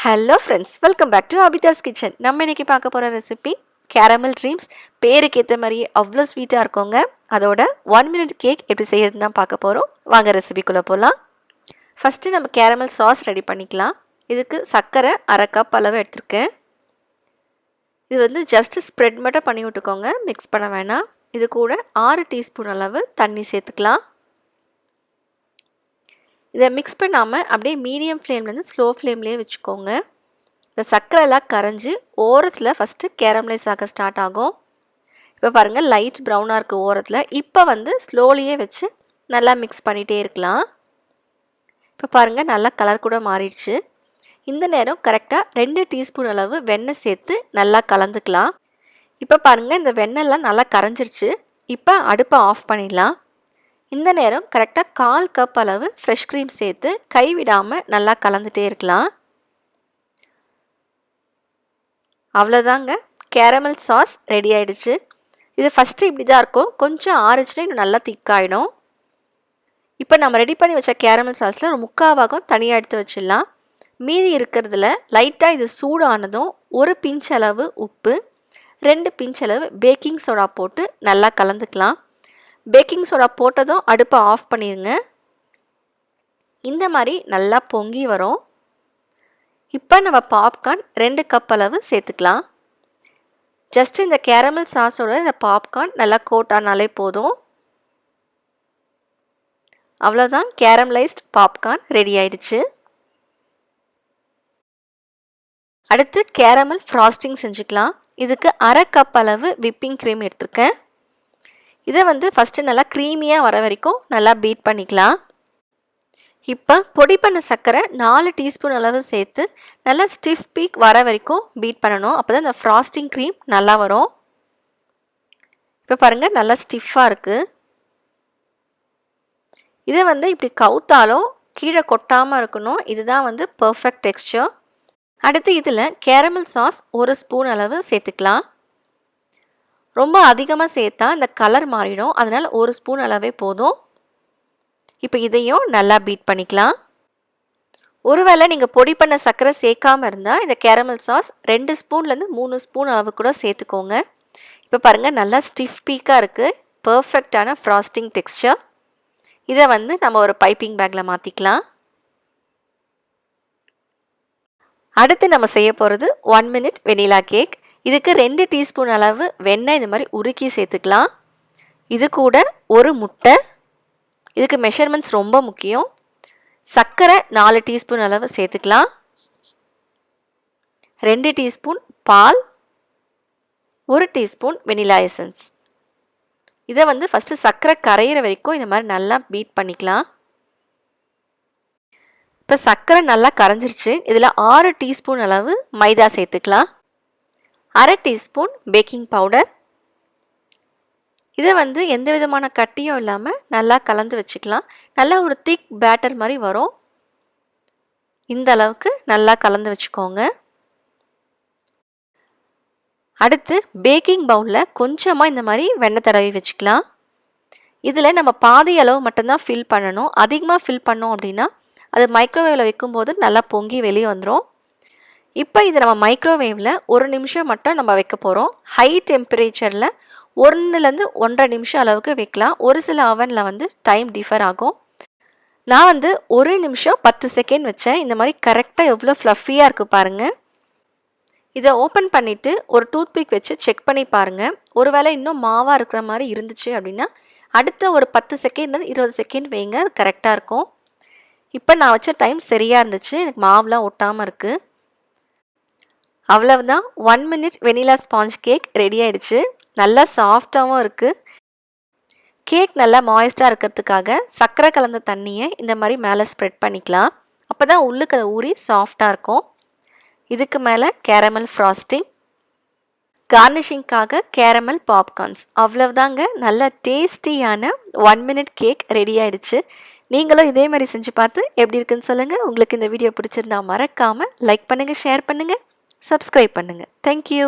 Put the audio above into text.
Hello friends, welcome back to abithaskitchen. நம்ம இன்னைக்கு பார்க்க போகிற ரெசிபி கேரமல் ட்ரீம்ஸ். பேருக்கு ஏற்ற மாதிரியே அவ்வளோ ஸ்வீட்டாக இருக்குங்க. அதோட 1 minute கேக் எப்படி செய்யறதுன்னு தான் பார்க்க போகிறோம். வாங்க ரெசிபிக்குள்ளே போகலாம். ஃபஸ்ட்டு நம்ம கேரமல் சாஸ் ரெடி பண்ணிக்கலாம். இதுக்கு சர்க்கரை 1/2 கப் அளவு எடுத்துருக்கேன். இது வந்து ஜஸ்ட்டு ஸ்ப்ரெட் மட்டும் பண்ணி விட்டுக்கோங்க, மிக்ஸ் பண்ண வேணாம். இது கூட 6 டீஸ்பூன் அளவு தண்ணி சேர்த்துக்கலாம். இதை மிக்ஸ் பண்ணாமல் அப்படியே மீடியம் ஃப்ளேம்லேருந்து ஸ்லோ ஃப்ளேம்லேயே வச்சுக்கோங்க. இந்த சர்க்கரைலாம் கரைஞ்சி ஓரத்தில் ஃபஸ்ட்டு கேரமலைஸ் ஆக ஸ்டார்ட் ஆகும். இப்போ பாருங்கள், லைட் ப்ரௌனாக இருக்குது ஓரத்தில். இப்போ வந்து ஸ்லோலியே வச்சு நல்லா மிக்ஸ் பண்ணிகிட்டே இருக்கலாம். இப்போ பாருங்கள், நல்லா கலர் கூட மாறிடுச்சு. இந்த நேரம் கரெக்டாக 2 டீஸ்பூன் அளவு வெண்ணெய் சேர்த்து நல்லா கலந்துக்கலாம். இப்போ பாருங்கள், இந்த வெண்ணெய்லாம் நல்லா கரைஞ்சிருச்சு. இப்போ அடுப்பை ஆஃப் பண்ணிடலாம். இந்த நேரம் கரெக்டாக 1/4 கப் அளவு ஃப்ரெஷ் க்ரீம் சேர்த்து கைவிடாமல் நல்லா கலந்துகிட்டே இருக்கலாம். அவ்வளோதாங்க, கேரமல் சாஸ் ரெடி ஆகிடுச்சு. இது ஃபஸ்ட்டு இப்படி தான் இருக்கும், கொஞ்சம் ஆறிச்சுன்னா இன்னும் நல்லா திக்காயிடும். இப்போ நம்ம ரெடி பண்ணி வச்ச கேரமல் சாஸில் ஒரு 3/4 பாகம் தனியாக எடுத்து வச்சிடலாம். மீதி இருக்கிறதுல லைட்டாக இது சூடானதும் 1 பிஞ்ச் அளவு உப்பு, 2 பிஞ்ச் அளவு பேக்கிங் சோடா போட்டு நல்லா கலந்துக்கலாம். பேக்கிங் சோடா போட்டதும் அடுப்பை ஆஃப் பண்ணிடுங்க. இந்த மாதிரி நல்லா பொங்கி வரும். இப்போ நம்ம பாப்கார்ன் 2 கப் அளவு சேர்த்துக்கலாம். ஜஸ்ட் இந்த கேரமல் சாஸோட இந்த பாப்கார்ன் நல்லா கோட் ஆனாலே போதும். அவ்வளோதான், கேரமலைஸ்ட் பாப்கார்ன் ரெடி ஆயிடுச்சு. அடுத்து கேரமல் ஃப்ராஸ்டிங் செஞ்சுக்கலாம். இதுக்கு 1/2 கப் அளவு விப்பிங் க்ரீம் எடுத்துருக்கேன். இதை வந்து ஃபஸ்ட்டு நல்லா க்ரீமியாக வர வரைக்கும் நல்லா பீட் பண்ணிக்கலாம். இப்போ பொடி பண்ண சர்க்கரை 4 டீஸ்பூன் அளவு சேர்த்து நல்லா ஸ்டிஃப் பீக் வர வரைக்கும் பீட் பண்ணணும். அப்போ தான் இந்த ஃப்ராஸ்டிங் க்ரீம் நல்லா வரும். இப்போ பாருங்கள், நல்லா ஸ்டிஃபாக இருக்குது. இதை வந்து இப்படி கவுத்தாலும் கீழே கொட்டாமல் இருக்கணும். இதுதான் வந்து பர்ஃபெக்ட் டெக்ஸ்சர். அடுத்து இதில் கேரமல் சாஸ் 1 ஸ்பூன் அளவு சேர்த்துக்கலாம். ரொம்ப அதிகமாக சேர்த்தா இந்த கலர் மாறிடும், அதனால் 1 ஸ்பூன் அளவே போதும். இப்போ இதையும் நல்லா பீட் பண்ணிக்கலாம். ஒருவேளை நீங்கள் பொடி பண்ண சர்க்கரை சேர்க்காமல் இருந்தால் இந்த கேரமல் சாஸ் 2 ஸ்பூன்லேருந்து 3 ஸ்பூன் அளவு கூட சேர்த்துக்கோங்க. இப்போ பாருங்கள், நல்லா ஸ்டிஃப் பீக்காக இருக்குது. பர்ஃபெக்டான ஃப்ராஸ்டிங் டெக்ஸ்சர். இதை வந்து நம்ம ஒரு பைப்பிங் பேக்கில் மாற்றிக்கலாம். அடுத்து நம்ம செய்ய போகிறது 1 minute வெனிலா கேக். இதுக்கு 2 டீஸ்பூன் அளவு வெண்ணெய் இந்த மாதிரி உருக்கி சேர்த்துக்கலாம். இது கூட 1 முட்டை. இதுக்கு மெஷர்மெண்ட்ஸ் ரொம்ப முக்கியம். சர்க்கரை 4 டீஸ்பூன் அளவு சேர்த்துக்கலாம். 2 டீஸ்பூன் பால், 1 டீஸ்பூன் வெனிலா எசன்ஸ். இதை வந்து ஃபஸ்ட்டு சர்க்கரை கரையிற வரைக்கும் இந்த மாதிரி நல்லா பீட் பண்ணிக்கலாம். இப்போ சர்க்கரை நல்லா கரைஞ்சிருச்சு. இதில் 6 டீஸ்பூன் அளவு மைதா சேர்த்துக்கலாம். 1/2 டீஸ்பூன் பேக்கிங் பவுடர். இதை வந்து எந்த விதமான கட்டியும் இல்லாமல் நல்லா கலந்து வச்சுக்கலாம். நல்லா ஒரு திக் பேட்டர் மாதிரி வரும். இந்த அளவுக்கு நல்லா கலந்து வச்சுக்கோங்க. அடுத்து பேக்கிங் பவுலில் கொஞ்சமாக இந்த மாதிரி வெண்ணெய் தடவி வச்சுக்கலாம். இதில் நம்ம பாதி அளவு மட்டும்தான் ஃபில் பண்ணணும். அதிகமாக ஃபில் பண்ணோம் அப்படின்னா அது மைக்ரோவேவில் வைக்கும்போது நல்லா பொங்கி வெளியே வந்துடும். இப்போ இதை நம்ம மைக்ரோவேவில் 1 நிமிஷம் மட்டும் நம்ம வைக்க போகிறோம். ஹை டெம்பரேச்சரில் 1லேருந்து 1.5 நிமிஷம் அளவுக்கு வைக்கலாம். ஒரு சில அவனில் வந்து டைம் டிஃபர் ஆகும். நான் வந்து 1 நிமிஷம் 10 செகண்ட் வச்சேன். இந்த மாதிரி கரெக்டாக எவ்வளோ ஃப்ளஃபியாக இருக்குது பாருங்கள். இதை ஓப்பன் பண்ணிவிட்டு ஒரு டூத்பிக் வச்சு செக் பண்ணி பாருங்கள். ஒருவேளை இன்னும் மாவாக இருக்கிற மாதிரி இருந்துச்சு அப்படின்னா அடுத்த ஒரு 10 செகண்ட்லேருந்து 20 செகண்ட் வைங்க, அது கரெக்டாக இருக்கும். இப்போ நான் வச்ச டைம் சரியாக இருந்துச்சு, எனக்கு மாவுலாம் ஒட்டாமல் இருக்குது. அவ்வளவுதான், 1 minute vanilla sponge cake ready ஆயிடுச்சு. நல்லா சாஃப்டாகவும் இருக்குது. கேக் நல்லா மாய்ஸ்டாக இருக்கிறதுக்காக சர்க்கரை கலந்த தண்ணியை இந்த மாதிரி மேலே ஸ்ப்ரெட் பண்ணிக்கலாம். அப்போ தான் உள்ளுக்கு அதை ஊறி சாஃப்டாக இருக்கும். இதுக்கு மேலே கேரமல் ஃப்ராஸ்டிங், கார்னிஷிங்காக கேரமல் பாப்கார்ன்ஸ். அவ்வளவுதாங்க, நல்ல டேஸ்டியான 1 minute கேக் ரெடி ஆயிடுச்சு. நீங்களும் இதே மாதிரி செஞ்சு பார்த்து எப்படி இருக்குன்னு சொல்லுங்கள். உங்களுக்கு இந்த வீடியோ பிடிச்சிருந்தா மறக்காமல் லைக் பண்ணுங்கள், ஷேர் பண்ணுங்கள், சப்ஸ்கிரைப் பண்ணுங்கள். தேங்க்யூ.